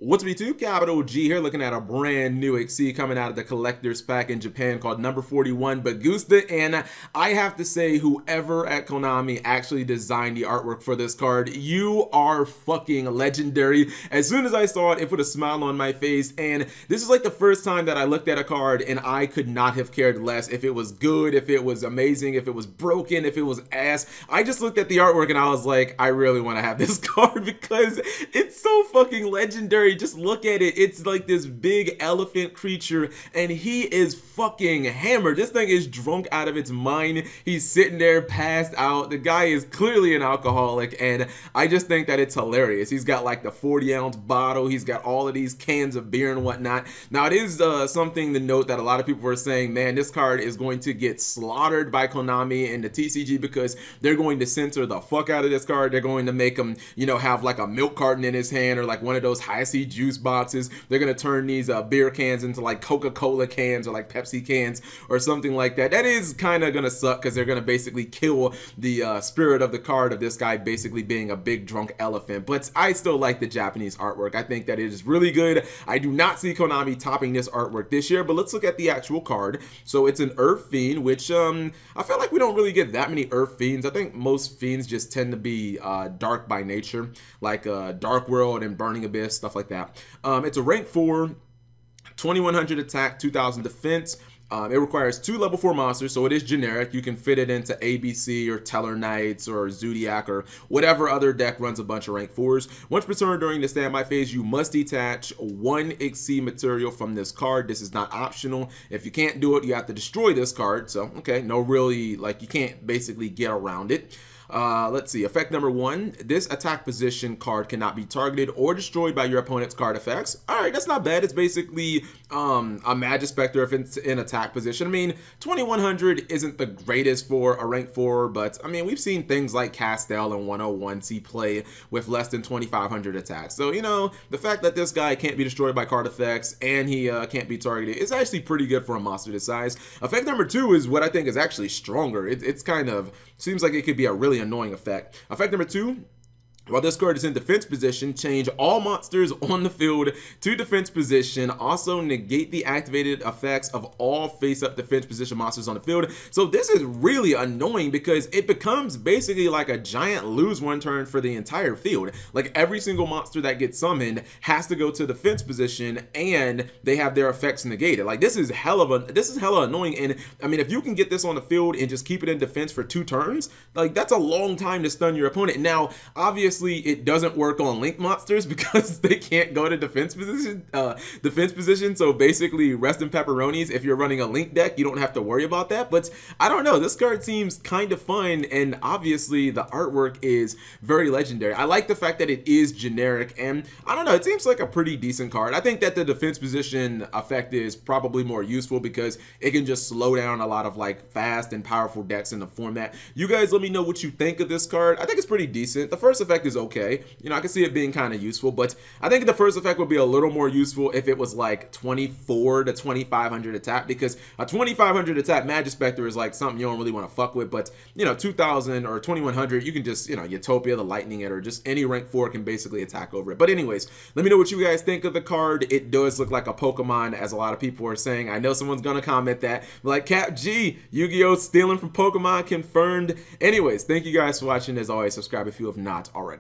What's up YouTube, Capital G here, looking at a brand new XC coming out of the collector's pack in Japan called number 41 Baguska, and I have to say, whoever at Konami actually designed the artwork for this card, you are fucking legendary. As soon as I saw it, it put a smile on my face, and this is like the first time that I looked at a card and I could not have cared less if it was good, if it was amazing, if it was broken, if it was ass. I just looked at the artwork and I was like, I really want to have this card because it's so fucking legendary. Just look at it. It's like this big elephant creature and he is fucking hammered. This thing is drunk out of its mind. He's sitting there passed out. The guy is clearly an alcoholic and I just think that it's hilarious. He's got like the 40-ounce bottle. He's got all of these cans of beer and whatnot. Now it is something to note that a lot of people were saying, man, this card is going to get slaughtered by Konami and the TCG because they're going to censor the fuck out of this card. They're going to make him, you know, have like a milk carton in his hand or like one of those high-C juice boxes. They're gonna turn these beer cans into like Coca-Cola cans or like Pepsi cans or something like that. That is kind of gonna suck because they're gonna basically kill the spirit of the card of this guy basically being a big drunk elephant. But I still like the Japanese artwork. I think that it is really good. I do not see Konami topping this artwork this year, but let's look at the actual card. So it's an Earth Fiend, which I feel like we don't really get that many Earth Fiends. I think most Fiends just tend to be dark by nature, like Dark World and Burning Abyss, stuff like that. It's a rank 4, 2100 attack, 2000 defense. It requires 2 level 4 monsters, so it is generic. You can fit it into ABC or Teller Knights or Zodiac or whatever other deck runs a bunch of rank 4s. Once per turn during the standby phase, you must detach 1 XC material from this card. This is not optional. If you can't do it, you have to destroy this card. So, okay, no really, like, you can't basically get around it. Let's see, effect number 1, this attack position card cannot be targeted or destroyed by your opponent's card effects. Alright, that's not bad. It's basically a Magic Spectre if it's in attack position. I mean, 2100 isn't the greatest for a rank 4, but I mean, we've seen things like Castell and 101 see play with less than 2500 attacks. So, you know, the fact that this guy can't be destroyed by card effects and he can't be targeted is actually pretty good for a monster this size. Effect number 2 is what I think is actually stronger. It's kind of, seems like it could be a really annoying effect. Effect number 2, while this card is in defense position, change all monsters on the field to defense position. Also negate the activated effects of all face-up defense position monsters on the field. So this is really annoying because it becomes basically like a giant lose one turn for the entire field. Like every single monster that gets summoned has to go to defense position and they have their effects negated. Like this is hella annoying. And I mean, if you can get this on the field and just keep it in defense for 2 turns, like that's a long time to stun your opponent. Now, obviously, it doesn't work on link monsters because they can't go to defense position. So basically, rest in pepperonis. If you're running a link deck, you don't have to worry about that. But I don't know. This card seems kind of fun, and obviously the artwork is very legendary. I like the fact that it is generic, and I don't know. It seems like a pretty decent card. I think that the defense position effect is probably more useful because it can just slow down a lot of like fast and powerful decks in the format. You guys, let me know what you think of this card. I think it's pretty decent. The first effect is okay. You know, I can see it being kind of useful, but I think the first effect would be a little more useful if it was like 24 to 2500 attack, because a 2500 attack Magic Spectre is like something you don't really want to fuck with. But you know, 2000 or 2100, you can just, you know, Utopia, the lightning it, or just any rank 4 can basically attack over it. But anyways, let me know what you guys think of the card. It does look like a Pokemon, as a lot of people are saying. I know someone's gonna comment that, like, Cap G, Yu-Gi-Oh stealing from Pokemon confirmed. Anyways, thank you guys for watching. As always, subscribe if you have not already.